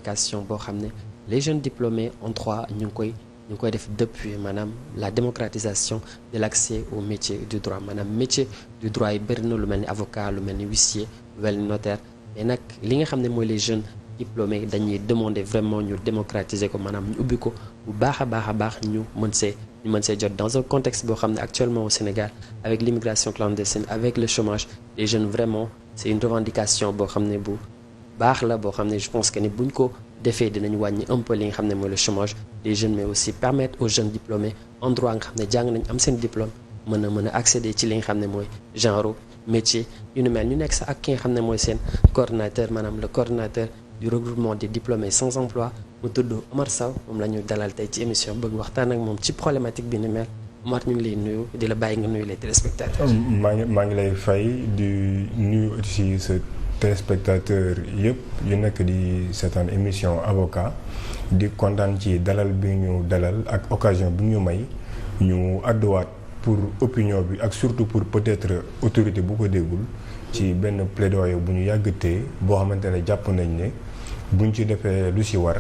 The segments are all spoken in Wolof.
application boo xam ne les jeunes diplômés en droit ñu ngi koy def depuis maanaam la démocratisation de l'accès au métier du droit maanaam métier du droit yi bëri na lu mel ni avocat lu mel ni huissier lu mel ni notaire mais nag li nga xam ne mooy les jeunes diplômés dañuy demander vraiment ñu démocratiser ko maanaam ñu ubbi ko bu baax a baax ñu mën see jot dans un contexte boo xam ne actuellement au Sénégal avec l'immigration clandestine avec le chômage les jeunes vraiment c'est une revendication boo xam ne bu baax la boo xam ne je pense que ni buñ ko defee dinañ wàññi un peu li nga xam ne mooy le chômage des jeunes mais aussi permettre aux jeunes diplômés en droit nga xam ne jàng nañ am seen diplôme mën a accéder ci li nga xam ne mooy genre métier yu nu mel ñu nekk sax ak ki nga xam ne mooy seen coordonnateur maanaam le coordonnateur du regroupement des diplômés sans emploi mu tudd Omar Sow moom la ñu dalal tey ci émission bëgg waxtaan ak moom ci problématique bi ni mel Omar ñu ngi lay nuyu di la bàyyi nga nuyu les téléspectateurs. maa ngi lay fay di nuyu aussi sa téléspectateur yëpp yu nekk di seetaan émission avocat di kontaan ci dalal bi ñu dalal ak occasion bi ñu may ñu àdduwaat pour opinion bi ak surtout pour peut-être autorité bu ko déggul ci benn plaidoyer bu ñu yàggatee boo xamante ne jàpp nañ ne buñ ci defee lu ci war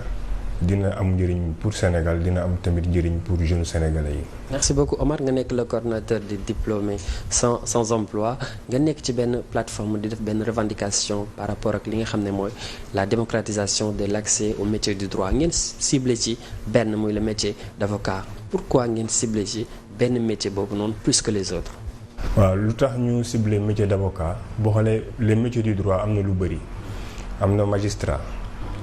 dina am njëriñ pour Sénégal dina am tamit njëriñ pour jeunes sénégalais yi. merci beaucoup Omar nga nekk le coordonnateur des diplômés sans emploi nga nekk ci benn plateforme di def benn revendication par rapport ak li nga xam ne mooy la démocratisation de l'accès au métier du droit ngeen ciblé ci benn muy le métier d'avocat pourquoi ngeen ciblé ci benn métier boobu noonu plus que les autres. waaw lu tax ñu ciblé métier d'avocat boo xoolee les métiers du droit am na lu bëri am na magistrat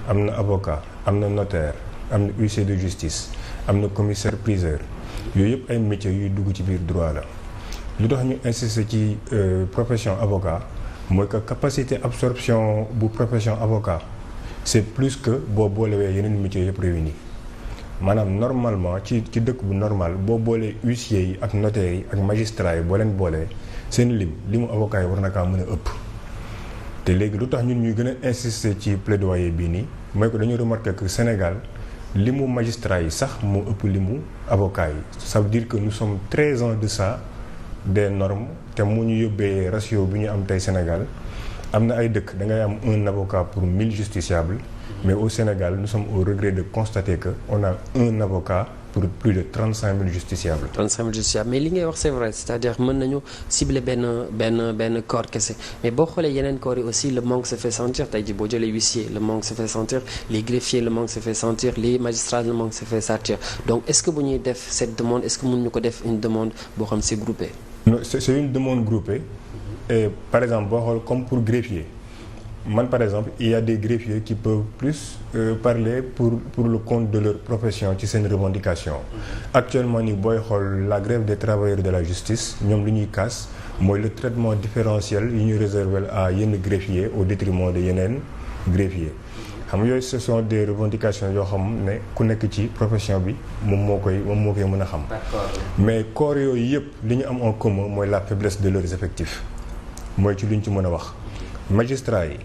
am na avocat am na notaire am na huissier de justice am na commissaire priseur yooyu yëpp ay métiers yuy dugg ci biir droit la lu tax ñu insister ci profession avocat mooy que capacité absorption bu profession avocat c'est plus que boo boolewee yeneen métiers yëpp réunis maanaam normalement ci dëkk bu normal boo boolee huissier yi ak notaire yi ak magistrat yi boo leen boolee seen limu avocat yi war na kaa mën a ëpp te léegi lu tax ñun ñuy gën a insister ci plaidoyer bii nii mooy que dañu remarquer que Sénégal limu magistrat yi sax moo ëpp limu avocat yi ça veut dire que nous sommes très en deçà des normes te mu ñu yóbbee ratio bi ñu am tey Sénégal am na ay dëkk da ngay am un avocat pour 1000 justiciables mais au Sénégal nous sommes au regret de constater que on a un avocat pour plus de 35 000 justiciables. 35 000 justiciables mais li ngay wax c'est vrai c'est-à-dire mën nañu cibler benn corps kese mais boo xoolee yeneen corps yi aussi le manque se fait sentir tey jii boo jëlee huissier le manque se fait sentir les greffiers le manque se fait sentir les magistrats le manque se fait sentir donc est-ce que bu ñuy def cette demande est-ce que mën ñu ko def une demande boo xam c'est groupé. non c'est une demande groupée et par exemple boo xool comme pour greffier. Man par exemple il y a des greffiers qui peuvent plus parler pour le compte de leur profession ci seen revendication actuellement ni booy xool la grève des travailleurs de la justice ñoom lu ñuy kaas mooy le traitement différentiel yi ñu réservé à yenn greffiers au détriment de yeneen greffiers xam nga yooyu ce sont des revendications yoo xam ne ku nekk ci profession bi moom moo koy mën a xam. mais corps yooyu yëpp li ñu am en commun mooy la faiblesse de leurs effectifs mooy ci lu ñu ci mën a wax magistrats yi.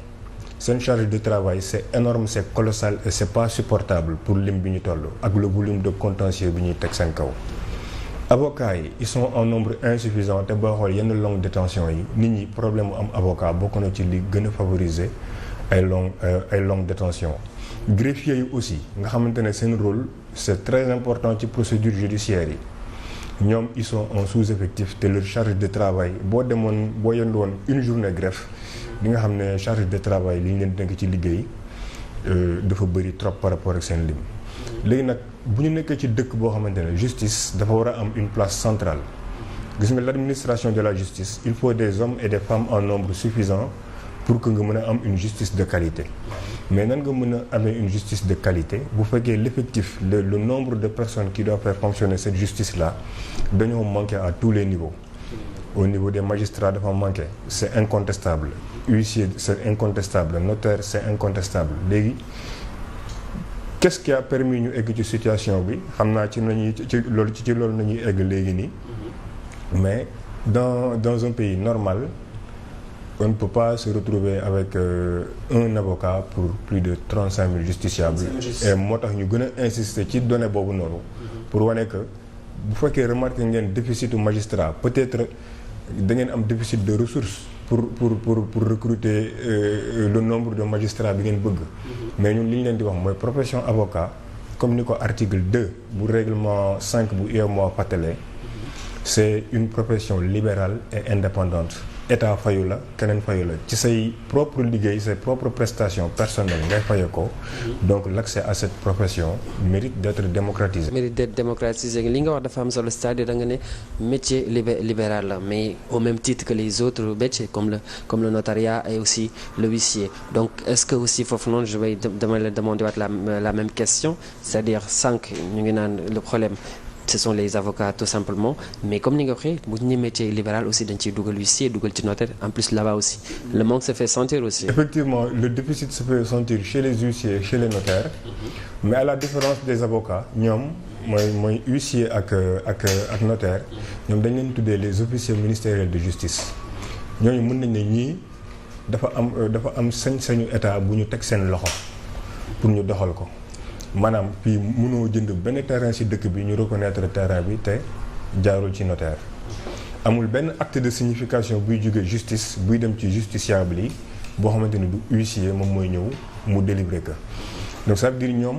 seen charge de travail c'est énorme c'est colossal et c'est pas supportable pour lim bi ñu toll ak le volume de contentieux bi ñuy teg seen kaw avocats yi ils sont en nombre insuffisant te boo xool yenn longue détention yi nit ñi problème mu am avocat bokk na ci li gën a favoriser ay longue détention greffiers yi aussi nga xamante ne seen rôle c'est très important ci procédure judiciaire yi ñoom ils sont en sous-effectif te leur charge de travail boo yendu woon une journée greffe li nga xam ne charge de travail li ñu leen dénk ci liggéey dafa bëri trop par rapport ak seen lim léegi nag bu ñu nekkee ci dëkk boo xamante ne justice dafa war a am une place centrale gis nga l'administration de la justice il faut des hommes et des femmes en nombre suffisant pour que nga mën a am une justice de qualité mais nan nga mën a amee une justice de qualité bu fekkee l'effectif le nombre de personnes qui doivent faire fonctionner cette justice là dañoo manquer à tous les niveaux au niveau des magistrats dafa manqué c'est incontestable huissier c'est incontestable notaire c'est incontestable léegi qu'est-ce qui a permis ñu egg ci situation bi xam naa ci loolu nañuy egg léegi nii mais dans un pays normal on ne peut pas se retrouver avec un avocat pour plus de 35 000 justiciables et moo tax ñu gën a insister ci donnée boobu noonu pour wane que bu fekkee remarqué ngeen déficitu magistrat peut-être da ngeen am déficit de ressources pour recruter le nombre de magistrats bi ngeen bëgg. mais ñun li ñu leen di wax mooy profession avocat comme ni ko article 2 bu règlement 5 bu UEMOA fàttalee c'est une profession libérale et indépendante. état fayu la keneen fayu la ci say propre liggéey say propre prestation personnelle ngay faye ko donc l'accès à cette profession mérite d'être démocratisé. Li nga wax dafa am solo, c'est-à-dire da nga ne métier libéral la mais au même titre que les autres métiers comme le notariat et aussi le huissier. Donc est-ce que aussi foofu noonu je vais demander waat la même question, c'est-à-dire sànq ñu ngi naan le problème ce sont les avocats tout simplement, mais comme ni nga waxee bu ñu nee métier libéral aussi dañ ciy dugal huissier dugal ci notaire, en plus là-bas aussi le manque se fait sentir aussi. Effectivement, le déficit se fait sentir chez les huissiers, chez les notaires, mais à la différence des avocats ñoom mooy huissier ak notaire ñoom dañ leen tuddee les officiers ministériels de justice. ñooñu mën nañ ne ñii dafa am sañ-sañu état bu ñu teg seen loxo pour ñu doxal ko. maanaam fii mënoo jënd benn terrain ci dëkk bi ñu reconnaître terrain bi te jaarul ci notaire amul benn acte de signification buy jóge justice buy dem ci justiciable yi boo xamante ni du huissier moom mooy ñëw mu délivrer que donc ça veut dire ñoom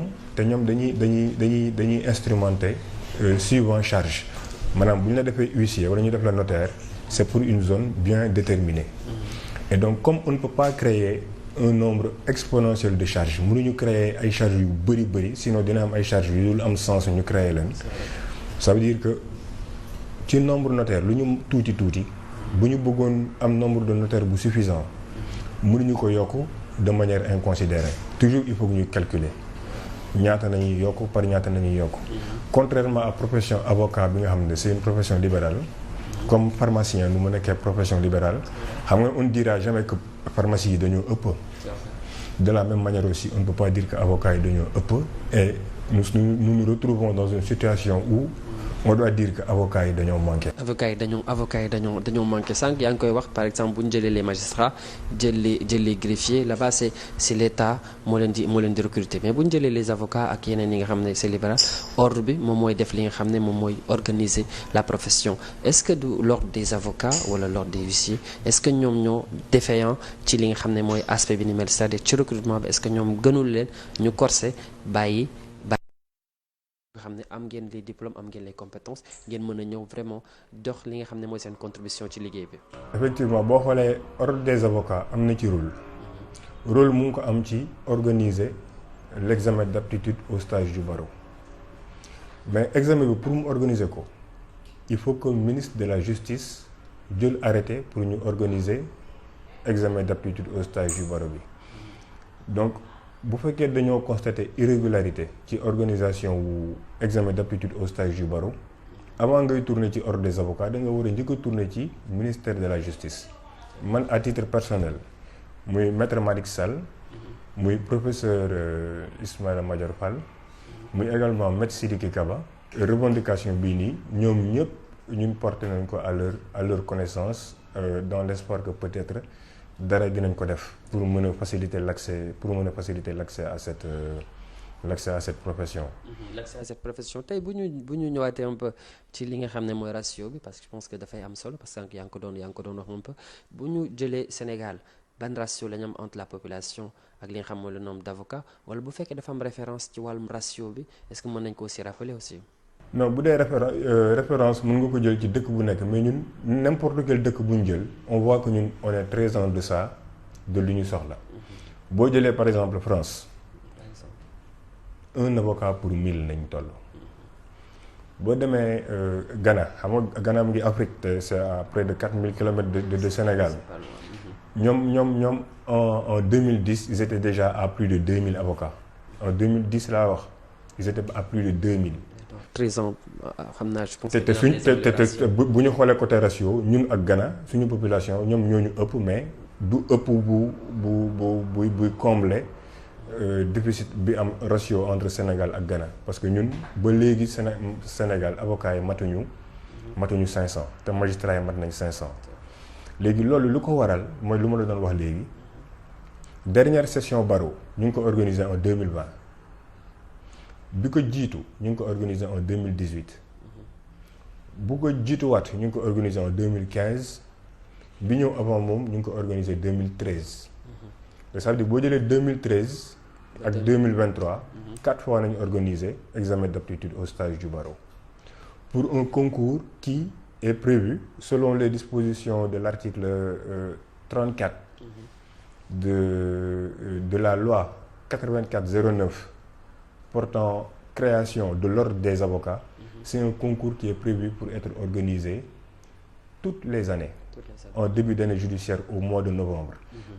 dañuy instrumenté suivant charge maanaam bu ñu la defee huissier wala ñu def la notaire c'est pour une zone bien déterminée et donc comme on ne peut pas créer un nombre exponentiel de charges mënuñu créer ay charges yu bëri sinon dina am ay charges yu dul am sens ñu créer leen ça veut dire que ci nombre notaire lu ñu tuuti bu ñu bëggoon am nombre de notaires bu suffisant mënuñu ko yokk de manière inconsidérée toujours il faut que ñu calculer ñaata nañuy yokk par ñaata nañuy yokk contrairement à profession avocat bi nga xam ne c'est une profession libérale comme pharmacien nu mu nekkee profession libérale xam nga on ne dira jamais que pharmacie yi dañoo ëpp. De la même manière aussi on ne peut pas dire que avocats yi dañoo ëpp et nous nous retrouvons dans une situation où on doit dire que avocats yi dañoo manqué. avocats yi dañoo manqué sànq yaa ngi koy wax par exemple bu ñu jëlee les magistrats jël les greffiers là-bas c'est l'État moo leen di recruter mais bu ñu jëlee les avocats ak yeneen yi nga xam ne c'est libéral ordre bi moom mooy def li nga xam ne moom mooy organiser la profession. Est-ce que du l'ordre des avocats wala l'ordre des huissiers est-ce que ñoom ñoo défaillant ci li nga xam ne mooy aspect bi ni mel c'est-à-dire ci recrutement bi est-ce que ñoom gënul leen ñu corser bàyyi nga xam ne am ngeen les diplômes am ngeen les compétences ngeen mën a ñëw vraiment dox li nga xam ne mooy seen contribution ci liggéey bi. Effectivement boo xoolee ordre des avocats am na ci rôle mu ngi ko am ci organiser l'examen d'aptitude au stage du barreau mais examen bi pour mu organiser ko il faut que le ministre de la justice jël arrêté pour ñu organiser examen d'aptitude au stage du barreau bi donc. bu fekkee dañoo constater irrégularité ci organisation wu examen d'aptitude au stage du barreau avant ngay tourner ci ordre des avocats da nga war a njëkk a tourner ci ministère de la justice man à titre personnel muy maître Malick Sall muy professeur Ismaïla Madior Fall muy également maître Sidiki Kaba revendication bii nii ñoom ñëpp ñun porté nañ ko à leur connaissance dans l'espoir que peut-être dara dinañ ko def pour mën a faciliter l'accès à cette profession. L'accès à cette profession tey bu ñu ñëwaatee un peu ci li nga xam ne mooy ratio bi parce que je pense que dafay am solo parce que yaa ngi ko doon wax un peu bu ñu jëlee Sénégal ban ratio la ñu am entre la population ak li nga xam mooy le nombre d'avocats wala bu fekkee dafa am référence ci wàllum ratio bi est-ce que mën nañ ko aussi rappeler aussi. non bu dee référence mën nga ko jël ci dëkk bu nekk mais ñun n'importe quel dëkk bu ñu jël on voit que ñun on est très en deçà de li ñu soxla boo jëlee par exemple France un avocat pour 1000 nañ toll boo demee Ghana xam nga Ghana mu ngi Afrique te c'est à près de 4000 kilomètres de Sénégal ñoom en 2010 ils étaient déjà à plus de 2000 avocats en 2010 laa wax ils étaient à plus de 2000. 13 ans xam naa je pense. te bu ñu xoolee côté ratio ñun ak Ghana suñu population ñoom ñoo ñu ëpp mais du ëpp buy combler déficit bi am ratio entre Sénégal ak Ghana parce que ñun ba léegi Sénégal avocats yi matuñu 500 te magistrats yi mat nañ 500 léegi loolu lu ko waral mooy lu ma la doon wax léegi dernière session barreau ñu ngi ko organisé en 2020. bi ko jiitu ñu ngi ko organisé en 2018 bu ko jiituwaat ñu ngi ko organisé en 2015 bi ñëw avant moom ñu ngi ko organisé 2013. ça veut dire boo jëlee 2013 ak 2023. 4 fois nañu organisé examen d'aptitude au stage du barreau pour un concours qui est prévu selon les dispositions de l'article 34 de la loi 8409 portant création de l'ordre des avocats. C'est un concours qui est prévu pour être organisé toutes les années en début d'année judiciaire au mois de novembre.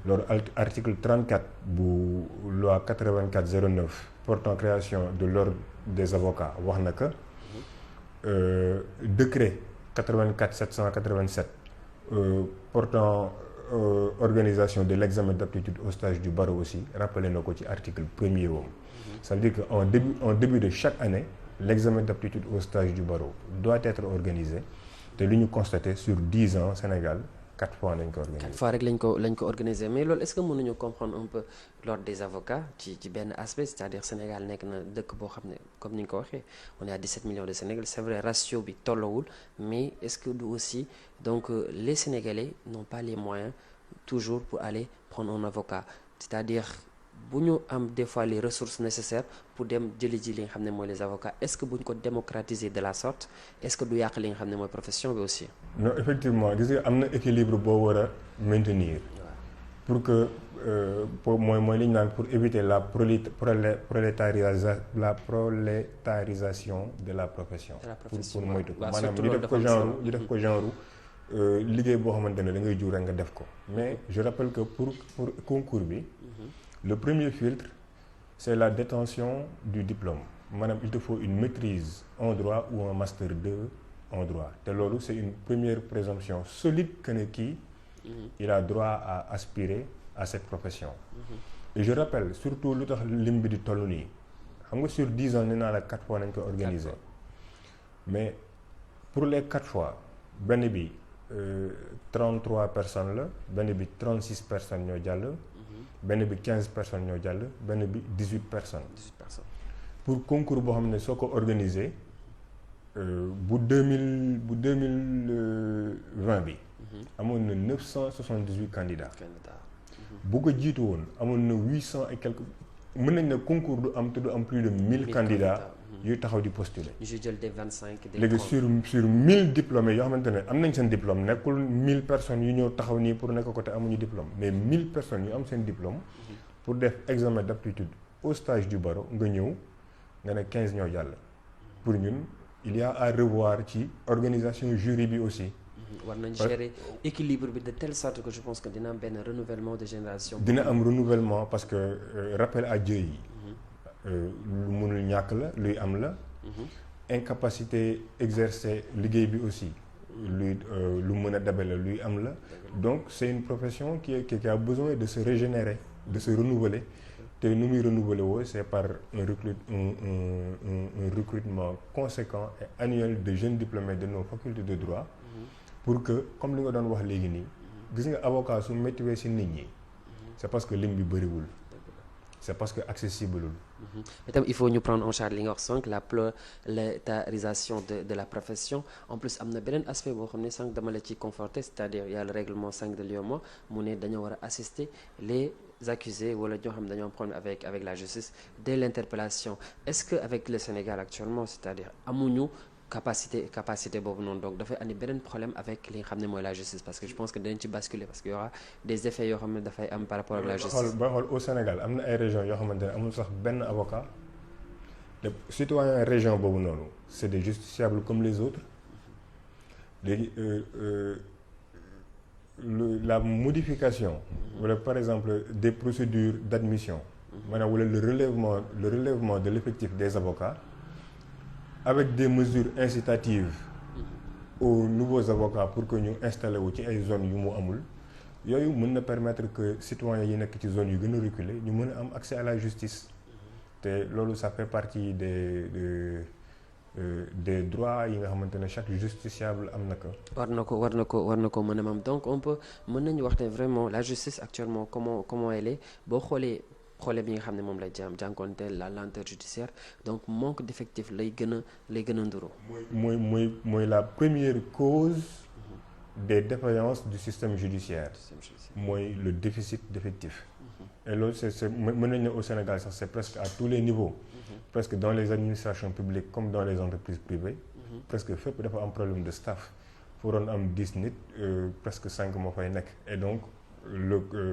Loolu article 34 bu loi 8409 portant création de l'ordre des avocats wax na que décret 84 787 portant organisation de l'examen d'aptitude au stage du barreau aussi rappelé na ko ci article premier woowu. Ça veut dire que en début de chaque année l'examen d'aptitude au stage du barreau doit être organisé te lu ñu constaté sur 10 ans Sénégal 4 fois lañ ko organisé. 4 fois rek lañ ko organisé mais loolu est-ce que mënuñu comprendre un peu l'ordre des avocats ci benn aspect c'est-à-dire Sénégal nekk na dëkk boo xam ne comme ni nga ko waxee on est à 17 millions de Sénégalais c'est vrai ratio bi tollowul mais est-ce que du aussi donc les Sénégalais n'ont pas les moyens toujours pour aller prendre un avocat c'est-à-dire bu ñu am des fois les ressources nécessaires pour dem jëli ji li nga xam ne mooy les avocats est-ce que bu ñu ko démocratiser de la sorte est-ce que du yàq li nga xam ne mooy profession bi aussi. non effectivement gis nga am na équilibre boo war a maintenir. pour que mooy li ñu naan pour éviter la prolétarisation de la profession. pour moytu ko maanaam ñu def ko genre liggéey boo xamante ne da ngay jur rek nga def ko mais je rappelle que pour concours bi. Le premier filtre, c'est la détention du diplôme. Maanaam il te faut une maîtrise en droit ou un master 2 en droit. te loolu c'est une première présomption solide que ne kii il a droit à aspirer à cette profession. Et je rappelle surtout lu tax lim bi di toll nii xam nga sur 10 ans nee naa la 4 fois nañ ko organiser mais pour les 4 fois benn bi 33 personnes la benn bi 36 personnes ñoo jàll. benn bi 15 personnes ñoo jàll benn bi 18 personnes. 18 personnes. pour concours boo xam ne soo ko organisé bu 2020 bi. amoon na 978 candidats. bu ko jiitu woon amoon na 800 et quelques mën nañ ne concours du am te du am plus de 1000 candidats yuy taxaw di postuler. ñu jël des 25 des 30 léegi sur 1000 diplômés yoo xamante ne am nañ seen diplôme nekkul 1000 personnes yu ñëw taxaw nii pour nekk ko te amuñu diplôme mais 1000 personnes yu am seen diplôme. pour def examen d'aptitude au stage du barreau nga ñëw nga ne 15 ñoo jàll. pour ñun il y a à revoir ci organisation jury bi aussi. war nañ gérer équilibre bi de telle sorte que je pense que dina am benn renouvellement de génération. dina am renouvellement parce que rappel à Dieu yi. lu mënul ñàkk la luy am la. incapacité exercer liggéey bi aussi. lu mën a dabe la luy am la. donc c'est une profession qui a besoin de se régénérer de se renouveler te nu muy renouveler woo c'est par un recrutement conséquent et annuel de jeunes diplômés de nos facultés de droit. pour que comme li nga doon wax léegi nii gis nga avocat su méttiwee ci nit ñi c'est parce que lim bi bëriwul c'est parce que accessible. itam il faut ñu prendre en charge li nga wax sànq la prolétarisation de la profession en plus am na beneen aspect boo xam ne sànq dama la ciy conforter c'est-à-dire il y a le règlement 5 de l'UEMOA mu ne dañoo war a assister les accusés wala ñoo xam ne dañoo am problème avec la justice dès l'interpellation est-ce que avec le Sénégal actuellement c'est-à-dire amuñu capacité boobu noonu donc dafay andi beneen problème avec li nga xam ne mooy la justice parce que je pense que dinañ ci basculer parce que y aura des effets yoo xam ne dafay am par rapport ak la justice. ba xool au Sénégal am na ay régions yoo xamante ne amul sax benn avocat les citoyens région boobu noonu c'est des justiciables comme les autres léegi la modification wala par exemple des procédures d'admission maanaam wala le relèvement de l'effectif des avocats avec des mesures incitatives aux nouveaux avocats pour que ñu installé wu ci ay zones yu mu amul yooyu mën na permettre que citoyens yi nekk ci zones yu gën a reculé ñu mën a am accès à la justice te loolu ça fait partie des droits yi nga xamante ne chaque justiciable am na ko. war na ko mën a am donc on peut mën nañu wax ne vraiment la justice actuellement comment elle est boo xoolee problème yi nga xam ne moom lay jànkonteel la lenteur judiciaire donc manque d'effectifs lay gën a nduru. mooy la première cause des défaillances du système judiciaire mooy le déficit d'effectifs. Et loolu c'est mën nañu ne au Sénégal sax c'est presque à tous les niveaux. Presque dans les administrations publiques comme dans les entreprises privées. Presque fépp dafa am problème de staff. fu waroon am 10 nit presque 5 moo fay nekk et donc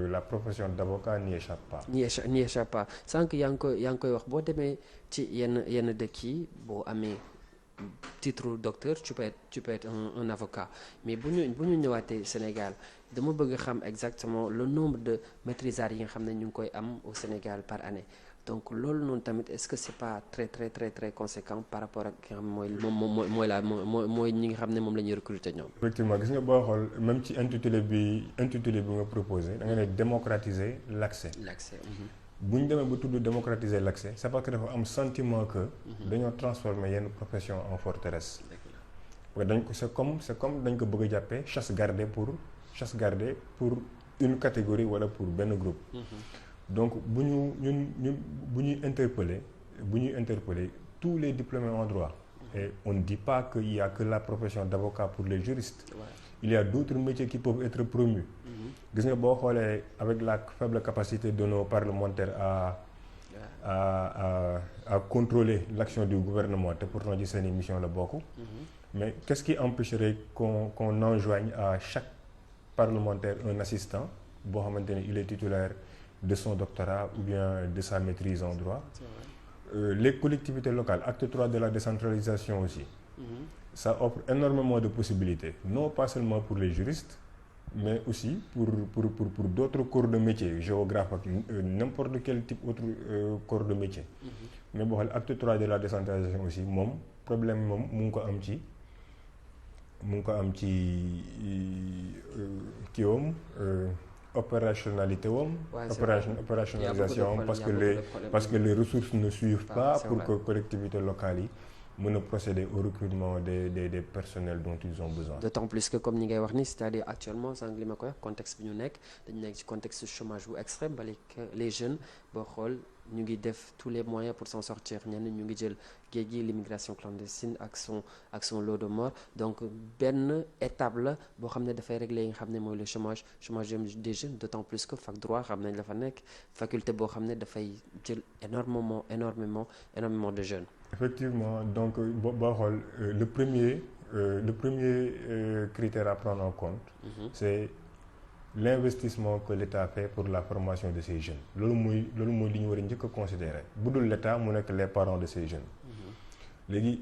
la profession d'avocat n'y échappe pas. n'y échappe pas sànq yaa ngi koy wax boo demee ci yenn dëkk yi boo amee titre docteur tu peux être un avocat mais bu ñu ñëwaatee Sénégal dama bëgg xam exactement le nombre de maîtrisards yi nga xam ne ñu ngi koy am au Sénégal par année donc loolu noonu tamit est-ce que c'est pas très conséquent par rapport ak ki nga xam mooy ñi nga xam ne moom la ñuy recruter ñoom. Effectivement gis nga boo xool même ci intitulé bi nga proposé da nga ne démocratiser l'accès. bu ñu demee ba tudd démocratiser l'accès c'est parce que dafa am sentiment que dañoo transformer yenn profession en forteresse. parce que c'est comme dañ ko bëgg a jàppee chasse gardée pour une catégorie wala pour benn groupe. Donc bu ñuy interpeller tous les diplômés en droit. Et on ne dit pas qu'il y a que la profession d'avocat pour les juristes. Ouais. Il y a d'autres métiers qui peuvent être promus. Gis nga boo xoolee avec la faible capacité de nos parlementaires à contrôler l'action du gouvernement te pourtant ci seeni mission la bokk. Mais qu'est-ce qui empêcherait qu'on enjoigne à chaque parlementaire un assistant boo xamante ni il est titulaire de son doctorat ou bien de sa maîtrise en droit. Les collectivités locales, acte 3 de la décentralisation aussi. Ça offre énormément de possibilités, non pas seulement pour les juristes, mais aussi pour d'autres corps de métier, géographes ak n'importe quel type autre corps de métier. Mais boo xoolee acte 3 de la décentralisation aussi moom problème moom mu ngi ko am ci kiiwam opérationnalité wam opérationnalisation parce que les ressources ne suivent pas pour que collectivités locales yi mën a procéder au recrutement des personnels dont ils ont besoin. D'autant plus que comme ni ngay wax ni c'est-à-dire actuellement sànq li ma koy wax contexte bi ñu nekk dañu nekk ci contexte chômage bu extrême ba les jeunes boo xool ñu ngi def tous les moyens pour s'en sortir ñenn ñu ngi jël géej gi l'immigration clandestine ak son lot de mort donc benn étape la boo xam ne dafay régler yi nga xam ne mooy le chômage des jeunes d'autant plus que fac droit xam nañ la fa nekk faculté boo xam ne dafay jël énormément de jeunes. Effectivement donc boo xool le premier critère à prendre en compte. C'est l'investissement que l'État fait pour la formation de ces jeunes loolu mooy li ñu war a njëkk a considérer bu dul l'État mu nekk les parents de ces jeunes. Léegi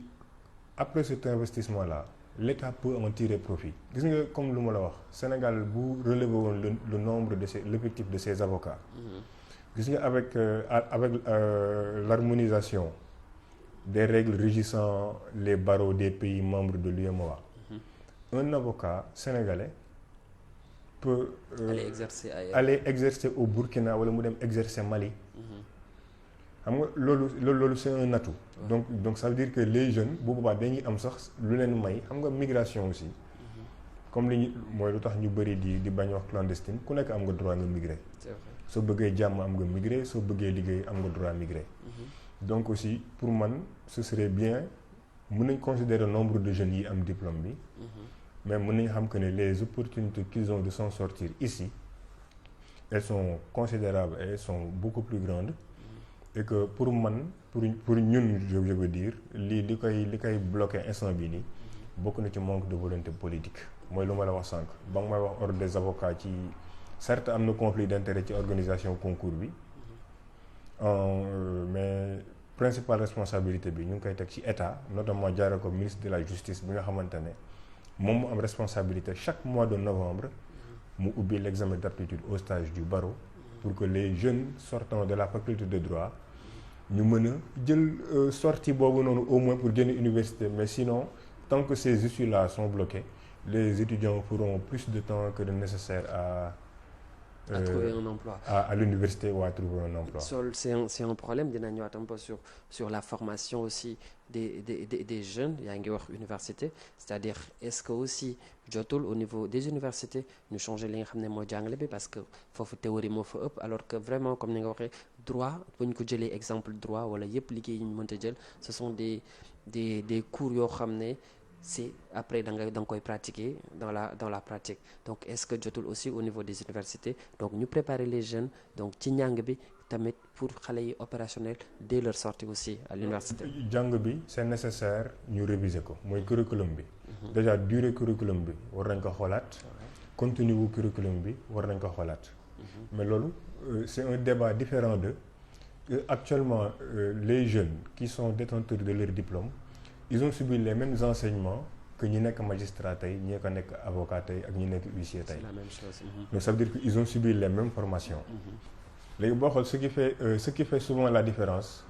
après cet investissement là l'État peut en tirer profit gis nga comme lu ma la wax Sénégal bu relever woon le nombre de l'effectif de ses avocats. Gis nga avec l'harmonisation des règles régissant les barreaux des pays membres de l'UEMOA. Un avocat sénégalais peut aller exercer au Burkina wala mu dem exercer Mali. Xam nga loolu c'est un atout. Donc ça veut dire que les jeunes bu boobaa dañuy am sax lu leen may xam nga migration aussi. Comme li ñu mooy lu tax ñu bëri di bañ wax clandestine ku nekk am nga droit nga migrer. C'est vrai. Soo bëggee jàmm am nga migrer soo bëggee liggéey am nga droit migrer. Donc aussi pour man ce serait bien mën nañ considérer nombre de jeunes yi am diplôme bi. Mais mën nañu xam que ne les opportunités qu'ils ont de s'en sortir ici elles sont considérables et elles sont beaucoup plus grandes et que pour man pour ñun je veux dire li koy bloquer instant bi nii bokk na ci manque de volonté politique mooy lu ma la wax sànq ba nga may wax ordre des avocats ci certes am na conflit d'intérêt ci organisation concours bi mais principale responsabilité bi ñu ngi koy teg ci état notamment jaaree ko ministre de la justice bi nga xamante ne moom mu am responsabilité chaque mois de novembre mu ubbi l'examen d'aptitude au stage du barreau pour que les jeunes sortant de la faculté de droit ñu mën a jël sortie boobu noonu au moins pour génn université mais sinon tant que ces issues-là sont bloquées les étudiants feront plus de temps que de nécessaire à trouver un emploi à l'université ou à trouver un emploi. C'est un problème dina ñëwaat un peu sur la formation aussi des jeunes yaa ngi wax université c'est-à-dire est-ce que aussi jotul au niveau des universités ñu changer li nga xam ne mooy jàngale bi parce que foofu théorie moo fa ëpp alors que vraiment comme ni nga waxee droit bu ñu ko jëlee exemple droit wala yëpp liggéey yi ñu mënta jël ce sont des cours yoo xam ne c'est après da nga koy pratiquer dans la pratique donc est-ce que jotul aussi au niveau des universités donc ñu préparer les jeunes donc ci njàng bi tamit pour xale yi opérationnel dès leur sortie aussi à l'université. jàng bi c'est nécessaire ñu réviser ko mooy curriculum bi. déjà durée curriculum bi war nañ ko xoolaat. contenu wu curriculum bi war nañ ko xoolaat. mais loolu c'est un débat différent de actuellement les jeunes qui sont détenteurs de leur diplôme ils ont subi les mêmes enseignements que ñi nekk magistrat tey ñi ko nekk avocat tey ak ñi nekk huissier tey. C'est la même chose. donc ça veut dire que ils ont subi les mêmes formations. léegi boo xool ce qui fait souvent la différence.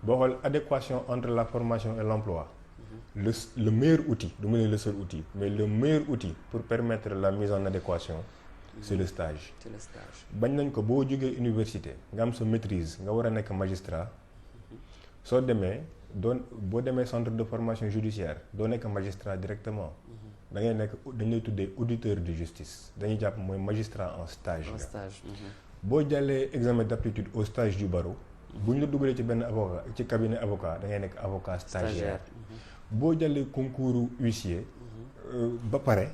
boo xool adéquation entre la formation et l'emploi. le meilleur outil du ma ne le seul outil mais le meilleur outil pour permettre la mise en adéquation. c'est le stage. C'est le stage. bañ nañ ko boo jógee université nga am sa maîtrise nga war a nekk magistrat soo demee boo demee centre de formation judiciaire doo nekk magistrat directement. da ngay nekk dañ lay tuddee auditeur de justice dañuy jàpp mooy magistrat en stage. En stage. boo jàllee examen d'aptitude au stage du barreau bu ñu la dugalee ci benn avocat ci cabinet avocat da ngay nekk avocat stagiaire. boo jàllee concours huissier. ba pare.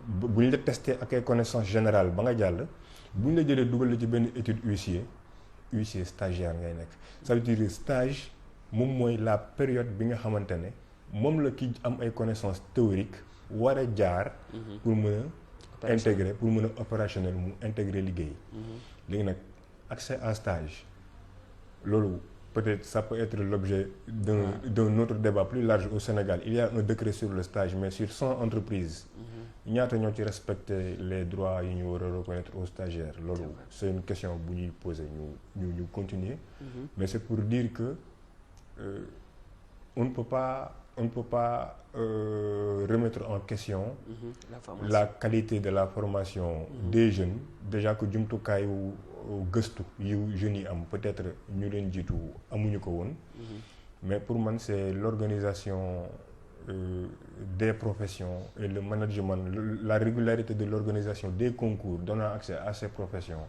bu ñu la testé ak ay connaissance générale ba nga jàll bu ñu la jëlee dugal la ci benn étude huissier stagiaire ngay nekk ça veut dire stage moom mooy la période bi nga xamante ne moom la ki am ay connaissances théoriques war a jaar pour mën a intégrer pour mën a opérationnel mu intégrer liggéey léegi nag accès à stage loolu peut-être ça peut être l'objet d'un autre débat plus large au Sénégal il y a un décret sur le stage mais sur 100 entreprises ñaata ñoo ci respecter les droits yi ñu war a reconnaître aux stagiaires loolu c'est une question bu ñuy poser ñu continuer mais c'est pour dire que on ne peut pas remettre en question la qualité de la formation des jeunes déjà que jumtukaayu gëstu yu jeunes yi am peut-être ñu leen jiitu amuñu ko woon mais pour man c'est l'organisation des professions et le management la régularité de l'organisation des concours donnant accès à ces professions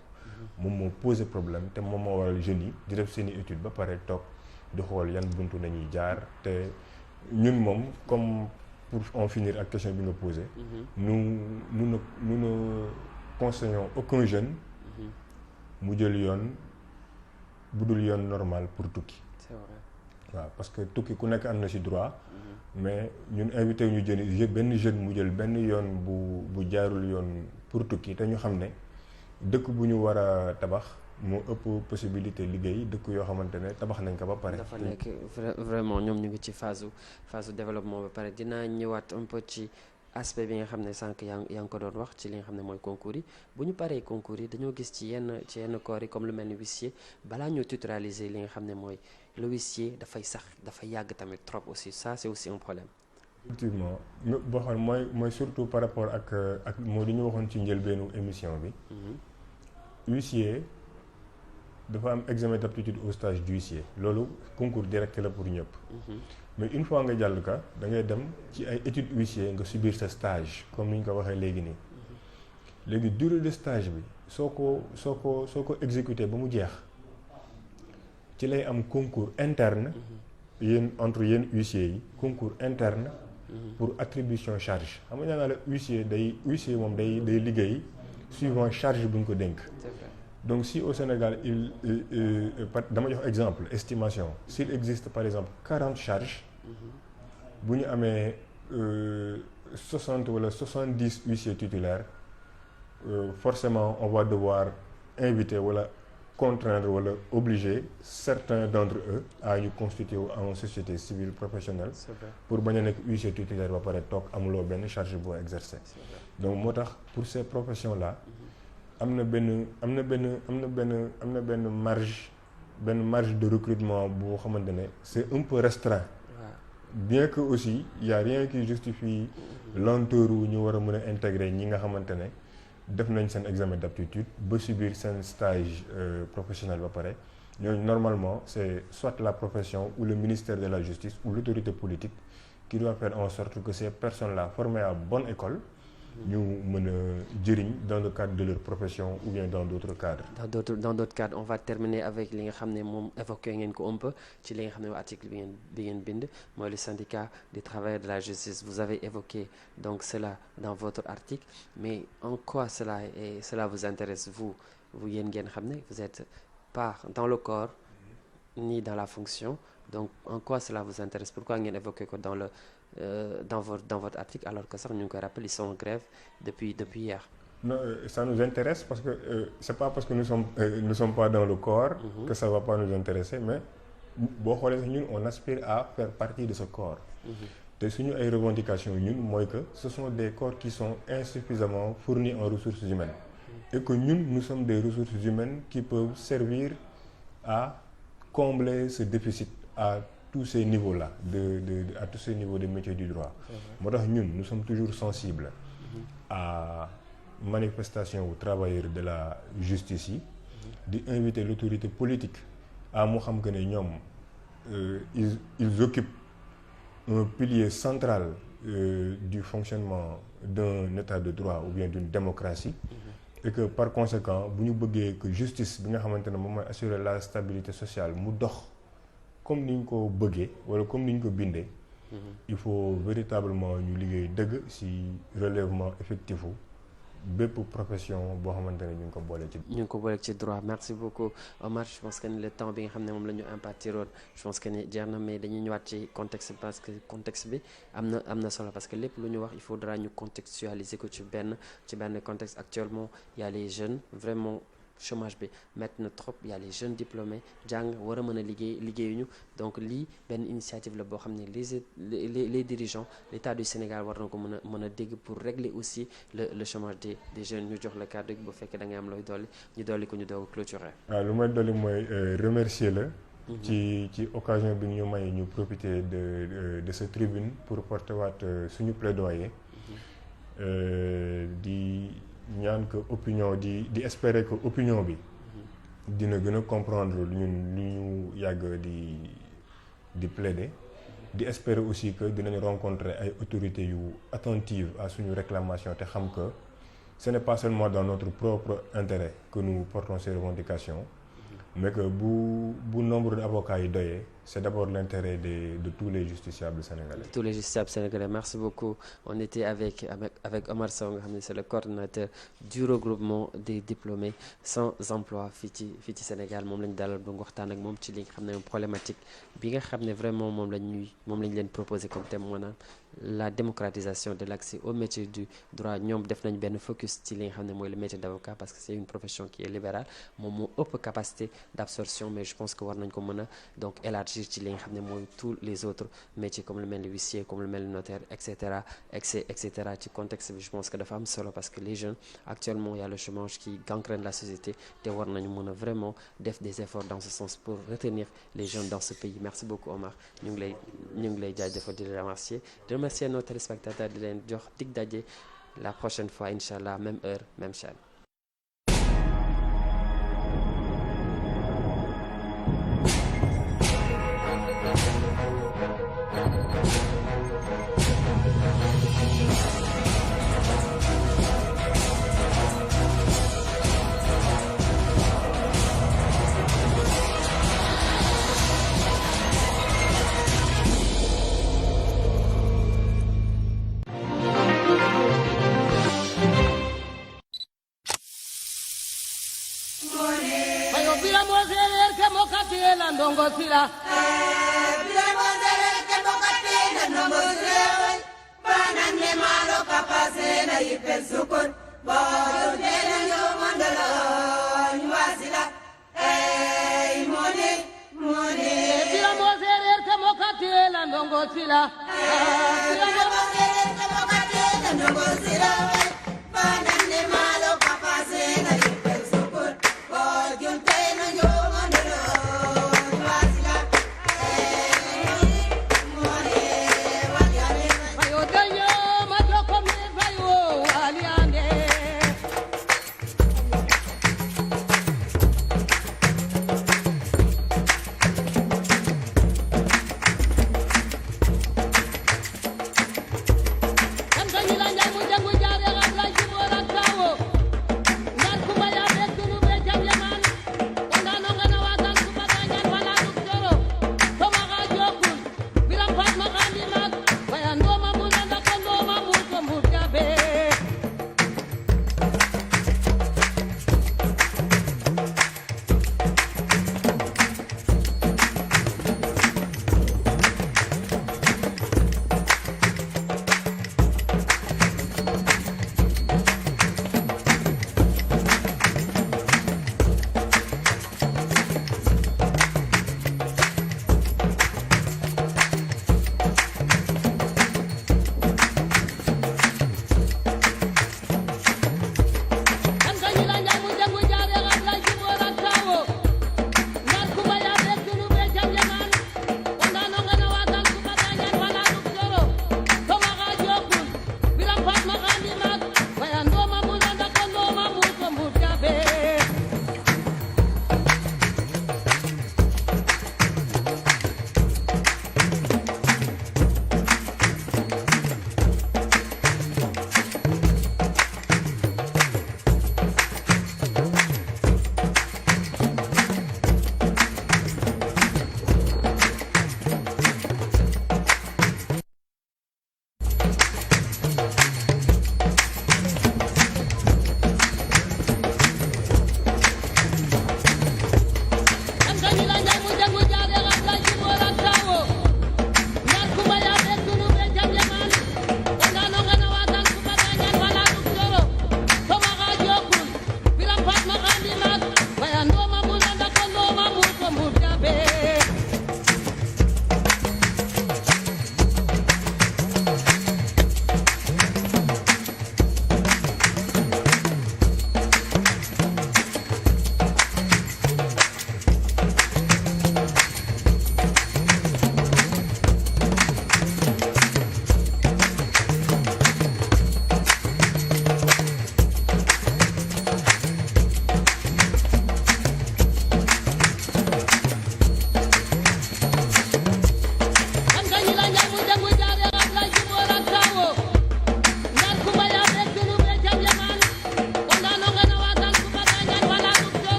moom moo posé problème te moom moo waral jeunes yi di def seeni étude ba pare toog di xool yan buntu nañuy jaar te ñun moom comme pour en finir ak question bi nga posé nous ne conseillons aucun jeune mu jël yoon bu dul yoon normal pour tukki. C'est vrai. waaw parce que tukki ku nekk am na ci droit mais ñun invité ñu jël benn jeune mu jël benn yoon bu jaarul yoon pour tukki te ñu xam ne dëkk bu ñu war a tabax moo ëpp possibilité liggéey dëkk yoo xamante ne tabax nañ ko ba pare. dafa nekk vraiment ñoom ñu ngi ci phase développement ba pare dinaa ñëwaat un peu ci aspect bi nga xam ne sànq yaa ngi ko doon wax ci li nga xam ne mooy concours yi bu ñu paree concours yi dañoo gis ci yenn corps yi comme lu mel ni huissier balaa ñoo tutoraliser li nga xam ne mooy le huissier dafay yàgg tamit trop aussi ça c'est aussi un problème. effectivement boo xam mooy surtout par rapport ak moo li ñu waxoon ci njëlbeenu émission bi. huissier dafa am examen d'aptitude au stage d'huissier loolu concours direct la pour ñëpp. mais une fois nga jàll ka da ngay dem ci ay études huissier nga subir sa stage comme ni ñu ko waxee léegi nii. léegi durée de stage bi soo ko exécuté ba mu jeex ci lay am concours interne. entre yéen huissiers yi concours interne. pour attribution charge xam nga naa la huissier moom day liggéey suivant charge bu ñu ko dénk. C'est vrai. Donc si au Sénégal dama jox exemple estimation s'il existe par exemple 40 charges bu ñu amee 60 wala 70 huissiers titulaires forcément on va devoir inviter wala contraindre wala obliger certains d'entre eux à ñu constituer en société civile professionnelle. C'est vrai. pour bañ a nekk huissier titulaire ba pare toog amuloo benn charge boo exercer. C'est vrai. donc moo tax pour ces professions là am na benn marge de recrutement boo xamante ne c'est un peu restreint. bien que aussi y a rien qui justifie lenteur wu ñu war a mën a intégrer ñi nga xamante ne def nañ seen examen d'aptitude ba subir seen stage professionnel ba pare ñooñu normalement c'est soit la profession ou le ministère de la justice ou l'autorité politique qui doit faire en sorte que ces personnes-là formées à bonne école ñu mën a jëriñ dans le cadre de leur profession ou bien dans d'autres cadres. Dans d'autres cadres on va terminer avec li nga xam ne moom évoqué ngeen ko un peu ci li nga xam ne article bi ngeen bind mooy le syndicat des travailleurs de la justice. Vous avez évoqué donc cela dans votre article, mais en quoi cela vous intéresse vous yéen ngeen xam ne vous êtes pas dans le corps ni dans la fonction, donc en quoi cela vous intéresse? Pourquoi ngeen évoqué ko dans votre article alors que sax ñu ngi koy rappelé ils sont en grève depuis hier? Non, ça nous intéresse parce que c'est pas parce que nous sommes pas dans le corps que ça va pas nous intéresser, mais boo xoolee sax ñun on aspire à faire partie de ce corps. te suñu ay revendications ñun mooy que ce sont des corps qui sont insuffisamment fournis en ressources humaines et que ñun nous sommes des ressources humaines qui peuvent servir à combler ce déficit à tous ces niveaux-là à tous ces niveaux de métiers du droit. moo tax ñun nous sommes toujours sensibles à manifestation aux travailleurs de la justice yi di inviter l'autorité politique à mu xam que ne ñoom ils occupent un pilier central du fonctionnement d'un état de droit ou bien d'une démocratie et que par conséquent bu ñu bëggee que justice bi nga xamante ne moom mooy assurer la stabilité sociale mu dox comme ni ñu ko bëggee wala comme ni ñu ko bindee il faut véritablement ñu liggéey dëgg ci relèvement effectif bépp profession boo xamante ne ñu ngi ko boole ci droit. Merci beaucoup Omar. Je pense que le temps bi nga xam ne moom la ñu impartiroon je pense que ni jeex na, mais dañuy ñëwaat ci contexte bi parce que contexte bi am na solo parce que lépp lu ñu wax il faudra ñu contextualiser ko ci benn contexte. Actuellement il y a les jeunes vraiment chômage bi métti na trop, il y a les jeunes diplômés jàng war a mën a liggéeyuñu, donc lii benn initiative la boo xam ne les dirigeants l'État du Sénégal war na ko mën a dégg pour régler aussi le chômage des jeunes. ñu jox la kàddu gi bu fekkee da ngay am looy dolli ñu dolli ko ñu doog a clôturer. waaw lu may dolli mooy remercier la ci occasion bi ñu may ñu profiter de cette tribune pour porter waat suñu plaidoyer di ñaan que opinion di espérer que opinion bi dina gën a comprendre lu ñu yàgg di plaider, di espérer aussi que dinañ rencontrer ay autorités yu attentives à suñu réclamation te xam que ce n'est pas seulement dans notre propre intérêt que nous portons ces revendications, mais que bu nombre d'avocats yi doyee c'est d'abord l'intérêt de tous les justiciables sénégalais. Merci beaucoup. On était avec Omar Sow nga xam ne c'est le coordonnateur du regroupement des diplômés sans emploi fii ci Sénégal. moom lañu dalal ba waxtaan ak moom ci li nga xam ne problématique bi nga xam ne vraiment moom lañ leen proposer comme thème maanaam la démocratisation de l'accès au métier du droit. ñoom def nañ benn focus ci li nga xam ne mooy le métier d'avocat parce que c'est une profession qui est libérale, moom moo ëpp capacité d'absorption, mais je pense que war nañ ko mën a donc élargir ci li nga xam ne mooy tous les autres métiers comme le mel ni huissier, comme le mel ni notaire, etc. ci contexte bi je pense que dafa am solo parce que les jeunes actuellement il y a le chômage qui gangrène la société te war nañu mën a vraiment def des efforts dans ce sens pour retenir les jeunes dans ce pays. Merci beaucoup Omar, ñu ngi lay jaajëfal di la remercier nos téléspectateurs di leen jox dig daje la prochaine fois inchallah même heure même chaîne. Ndongo sila bila mondele ke bokati na ndongo sila banane malo kapase na ipesukun bodo tele yo mondelo nywasila moni bila mondele ke bokati na ndongo sila bila mondele ke bokati na ndongo sila banane malo kapase na ipesukun bodo tele yo mondelo jangu jaare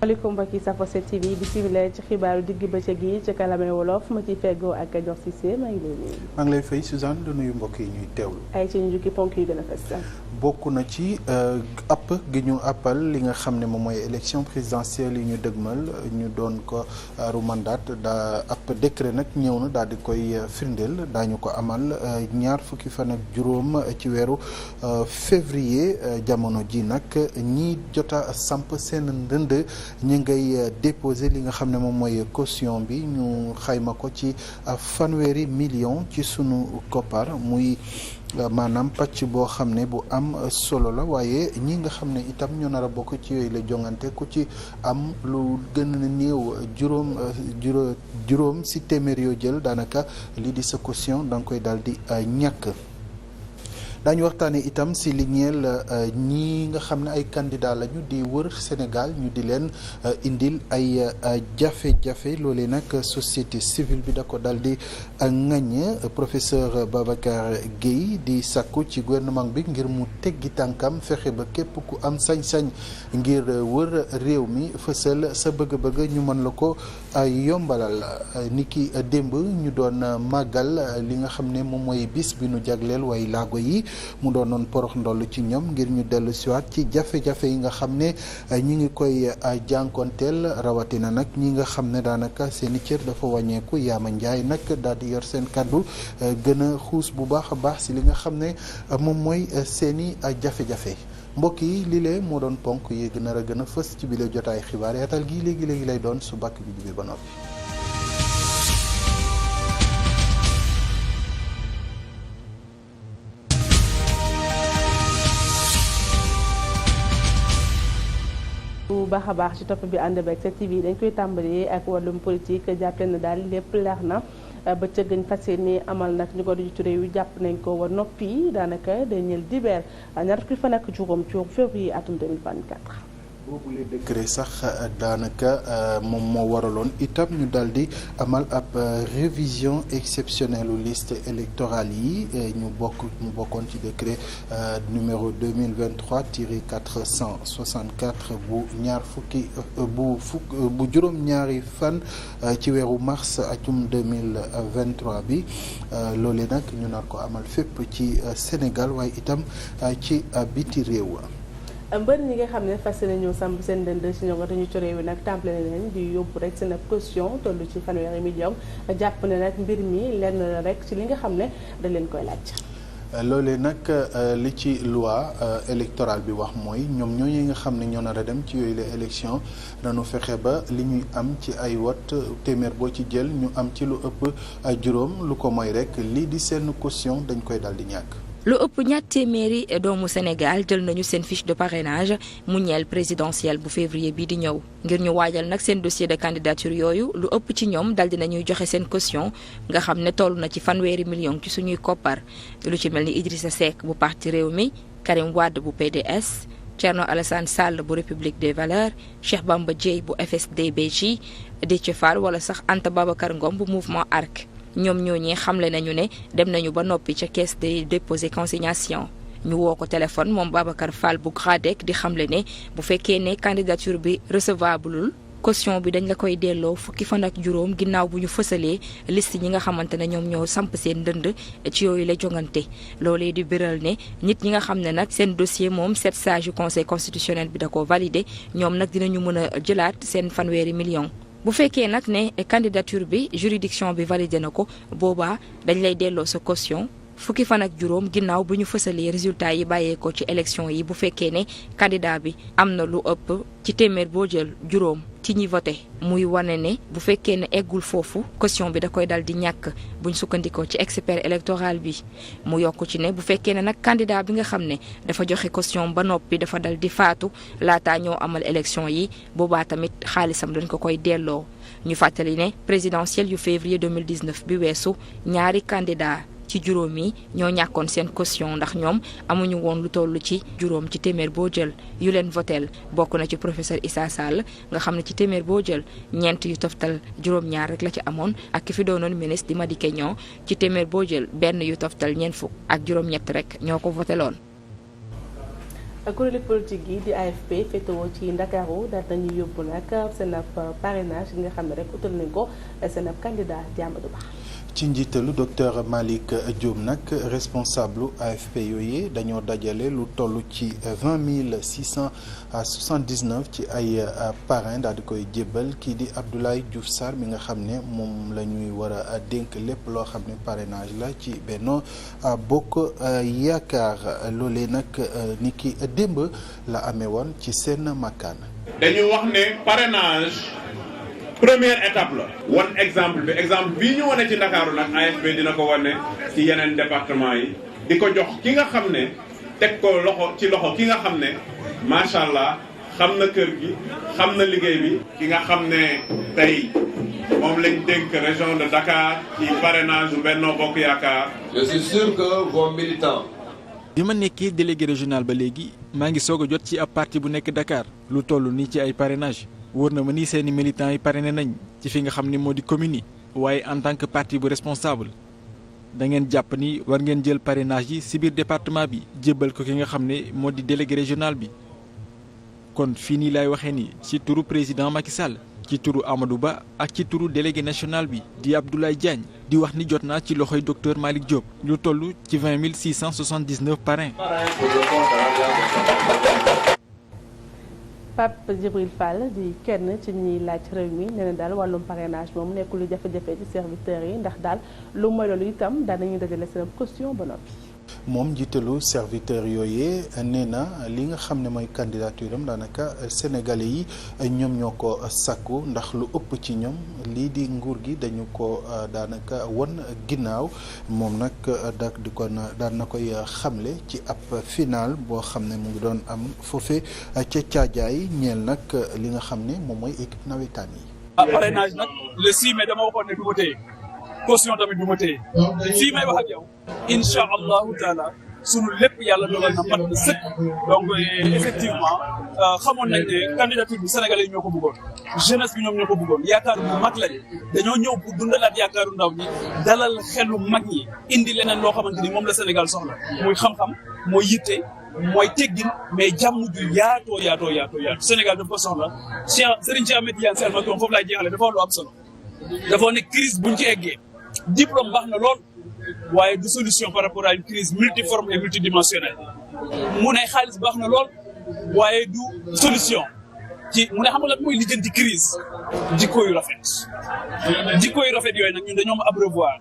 maaleykum mbokk yi safo 7TV bisimilah ci xibaaru digg bëccëg yi ci kalamay wolof ma ci feggoo ak Dior Cissé maa ngi lay nuyu. maa ngi lay fay Suzanne di nuyu mbokk yi ñuy teewlu. ay ci ñu jukki ponk yu gën a fës. bokk na ci app gi ñu appal li nga xam ne moom mooy élection présidentielle yi ñu dëgmal ñu doon ko rumandat da ab décret nag ñëw na daal di koy firndeel daañu ko amal ñaar fukki fan ak juróom ci weeru février jamono ji nag ñi jota samp seen ndënd ñu ngay déposer li nga xam ne moom mooy caution bi ñu xayma ko ci fanweeri million ci sunu koppar muy maanaam pàcc boo xam ne bu am solo la waaye ñi nga xam ne itam ñoo nar a bokk ci yooyu la jongante ku ci am lu gën a néew juróom si téeméer yoo jël daanaka lii di sa caution da nga koy daal di ñàkk. daañu waxtaanee itam si li ñeel ñi nga xam ne ay candidat lañu di wër Sénégal ñu di leen indil ay jafe-jafe loolee nag société civile bi da ko dal di ŋaññ professeur Babacar Guèye di sàkku ci gouvernement bi ngir mu teggi tànkam fexe ba képp ku am sañ-sañ ngir wër réew mi fësal sa bëgg-bëgg ñu mën la ko yombalal niki démb ñu doon màggal li nga xam ne moom mooy bis bi nu jagleel way laago yi mu doon noon porox ndoll ci ñoom ngir ñu dellu siwaat ci jafe-jafe yi nga xam ne ñi ngi koy jànkonteel rawatina nag ñi nga xam ne daanaka seeni cër dafa wàññeeku Yaama Njaay nag daal di yor seen kàddu gën a xuus bu baax a baax si li nga xam ne moom mooy seeni jafe-jafe mbokk yi lii lee moo doon ponk yi nar a gën a fës ci bile jotaay xibaar yaatal gi léegi-léegi lay doon su bàkk bi jubee ba noppi. bu baax a baax ci topp bi ànd beeg 7TV dañ koy tàmbalee ak wàllum politique jàppale na daal lépp leer na ba cëggañ fas yéene amal nag ñu ko di ci réew yi jàpp nañ ko war noppi daanaka dañeel dibeer ñaar fukki fan ak juróom ci février atum 2024. boobu le décret sax daanaka moom moo waraloon itam ñu daal di amal ab révision exceptionnelle u liste électorale yi mu bokkoon ci décret numéro 2023-464 bu juróom-ñaari fan ci weeru mars atum 2023 bi loolee nag ñu nar ko amal fépp ci Sénégal waaye itam ci biti réew. mbër ñi nga xam ne fas nañu samp seen dënd si ñoom ñu ci réew mi nag tàmbale nañ di yóbbu rek seen ab caution toll ci fanweeri million jàpp ne nag mbir mi lenn la rek ci li nga xam ne da leen koy laaj. loolee nag li ci loi électorale bi wax mooy ñoom ñooñu nga xam ne ñoo nar a dem ci yooyu les élections dañu fexe ba li ñuy am ci ay wot téeméer boo ci jël ñu am ci lu ëpp juróom lu ko mooy rek lii di seen caution dañ koy dal di ñàkk. lu ëpp ñaar téeméeri doomu Sénégal jël nañu seen fiche de parrainage mu ñeel présidentielle bu février bii di ñëw ngir ñu waajal nag seen dossier de candidature yooyu lu ëpp ci ñoom dal dinañuy joxe seen caution nga xam ne toll na ci fanweeri million ci suñuy koppar lu ci mel ni Idrissa Seck bu parti Rewmi, Karim Wade bu PDS, Thierno Alassane Sall bu République des Valeurs, Cheikh Bamba Dièye bu FSD/BJ, Déthié Fall wala sax Anta Babacar Ngom bu mouvement ARC. ñoom ñooñee xamle nañu ne dem nañu ba noppi ca caisse de dépôt consignation ñu woo ko téléphone moom Babacar Fall bu GRADEC di xamle ne bu fekkee ne candidature bi recevableul caution bi dañ la koy delloo fukki fan ak juróom ginnaaw bu ñu fësalee liste ñi nga xamante ne ñoom ñoo samp seen ndënd ci yooyu la jongante loolee di biral ne nit ñi nga xam ne nag seen dossier moom 7 sages yu conseil constitutionnel bi da ko validé ñoom nag dinañu mën a jëlaat seen fanweeri million. bu fekkee nag ne candidature bi juridiction bi validé na ko boobaa dañ lay delloo sa caution fukki fan ak juróom ginnaaw bu ñu fësalee résultat yi bàyyeekoo ci élection yi bu fekkee ne candidat bi am na lu ëpp ci téeméer boo jël juróom ci ñi voté muy wane ne bu fekkee ne eggul foofu caution bi da koy dal di ñàkk buñ sukkandikoo ci expert électoral bi mu yokk ci ne bu fekkee ne nag candidat bi nga xam ne dafa joxe caution ba noppi dafa dal di faatu laataa ñoo amal élection yi boobaa tamit xaalisam dañ ko koy delloo ñu fàttali ne présidentielle yu février 2019 bi weesu ñaari candidat ci juróom yi ñoo ñàkkoon seen caution ndax ñoom amuñu woon lu toll ci juróom ci téeméer boo jël yu leen votel bokk na ci professeur Issa Sall nga xam ne ci téeméer boo jël ñeent yu toftal juróom-ñaar rek la ci amoon ak ki fi doonoon ministre di Madické Niang ci téeméer boo jël benn yu toftal ñeent fukk ak juróom-ñett rek ñoo ko voteloon. kuréelu politique yi di AFP féetewoo ci Ndakaaru daal nañu yóbbu nag seen ab parrainage yi nga xam ne rek utal nañ ko seen ab candidat di Amadou Ba. ci njiitalu docteur Malick Diop nag responsable AFP yooyu dañoo dajale lu toll ci 20 679 ci ay parrain daal di koy jébbal kii di Abdoulaye Diouf Sarr mi nga xam ne moom la ñuy war a dénk lépp loo xam ne parrainage la ci Benno Bokk Yaakaar loolee nag ni ki démb la amee woon ci seen makkaan. dañu wax ne parrainage première étape la. wan exemple bii ñu wane ci Ndakaaru nag AFP dina ko wane ci yeneen département yi di ko jox ki nga xam ne teg ko loxo ki nga xam ne macha allah xam na kër gi xam na liggéey bi. ki nga xam ne tey moom lañ dénk région de Dakar ci parrainage bu Benno Bokk Yaakaar. je suis sûr que vos militants. bi ma nekkee délégué régional ba léegi maa ngi soog a jot ci ab parti bu nekk Dakar lu toll nii ci ay parrainage wóor na ma ni seeni militants yi parrainé nañ ci fi nga xam ni moo di commune yi waaye en tant que parti bu responsable da ngeen jàpp ni war ngeen jël parrainage yi ci biir département bi jébbal ko ki nga xam ne moo di délégué régional bi kon fii nii laay waxee ni ci turu président Macky Sall ci turu Amadou Ba ak ci turu délégué national bi di Abdoulaye Diagne di wax ni jot naa ci loxoy docteur Malick Diop lu toll ci 20 679 parrains. Pape Djibril Fall di kenn ci ñiy laaj réew mi nee na daal wàllum parrainage moom nekkul lu jafe-jafe ci serviteurs yi ndax daal lu mooy loolu itam daan nañuy dajale seen caution ba noppi. moom jiitalu serviteur yooyee nee na li nga xam ne mooy candidature am daanaka sénégalais yi ñoom ñoo ko sàkku ndax lu ëpp ci ñoom lii di nguur gi dañu ko daanaka won ginnaaw moom nag daan na koy xamle ci ab final boo xam ne mu ngi doon am foofe ca Caajaay ñeel nag li nga xam ne moom mooy équipe nawetaan yi. parrainage nag le 6 mai dama waxoon ne du ma téye caution tamit du ma téye fii may wax ak yow incha allahu taala sunu lépp yàlla dogal na mat na sëkk donc effectivement xamoon nañ ne candidature bi sénégalais yi ñoo ko bëggoon jeunesse bi ñoom ñoo ko bëggoon yaakaar bu mag lañ dañoo ñëw pour dundalaat yaakaaru ndaw ñi dalal xelu mag ñi indi leneen loo xamante ni moom la Sénégal soxla muy xam-xam mooy yitte mooy teggin mais jàmm ju yaatoo Sénégal dafa ko soxla Serigne Cheikh Ahmed Tidiane Sy Al Maktoum foofu laay jeexale dafa lu am solo dafa ne crise buñ ci eggee diplôme baax na lool waaye du solution par rapport à une crise multiforme et multidimensionnelle mu ne xaalis baax na lool waaye du solution ci mu ne xam nga lan mooy lijjanti crise jikko yu rafet yooyu nag ñun dañoo am abreuvoir